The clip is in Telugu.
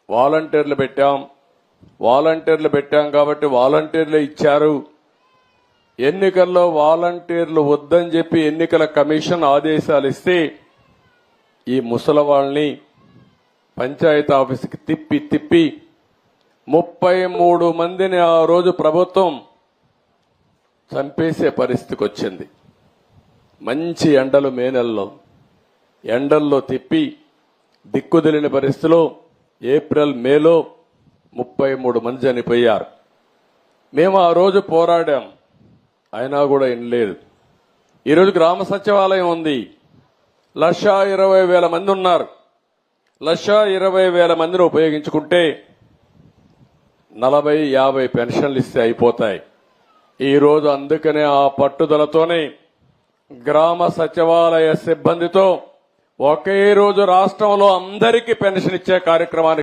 వాలంటీర్లు పెట్టాం కాబట్టి వాలంటీర్లు ఇచ్చారు. ఎన్నికల్లో వాలంటీర్లు వద్దని చెప్పి ఎన్నికల కమిషన్ ఆదేశాలు ఇస్తే ఈ ముసలవాళ్ళని పంచాయతీ ఆఫీసుకి తిప్పి 33 మందిని ఆ రోజు ప్రభుత్వం చంపేసే పరిస్థితికి వచ్చింది. మంచి ఎండలు మే నెలలో ఎండల్లో తిప్పి దిక్కుదెలిని పరిస్థితిలో ఏప్రిల్ మేలో 33 మంది చనిపోయారు. మేము ఆ రోజు పోరాడాం, అయినా కూడా వినలేదు. ఈరోజు గ్రామ సచివాలయం ఉంది, 1,20,000 మంది ఉన్నారు. 1,20,000 మందిని ఉపయోగించుకుంటే 40-50 పెన్షన్లు ఇస్తే అయిపోతాయి. ఈరోజు అందుకనే ఆ పట్టుదలతోనే గ్రామ సచివాలయ సిబ్బందితో ఒకే రోజు రాష్ట్రంలో అందరికీ పెన్షన్ ఇచ్చే కార్యక్రమాన్ని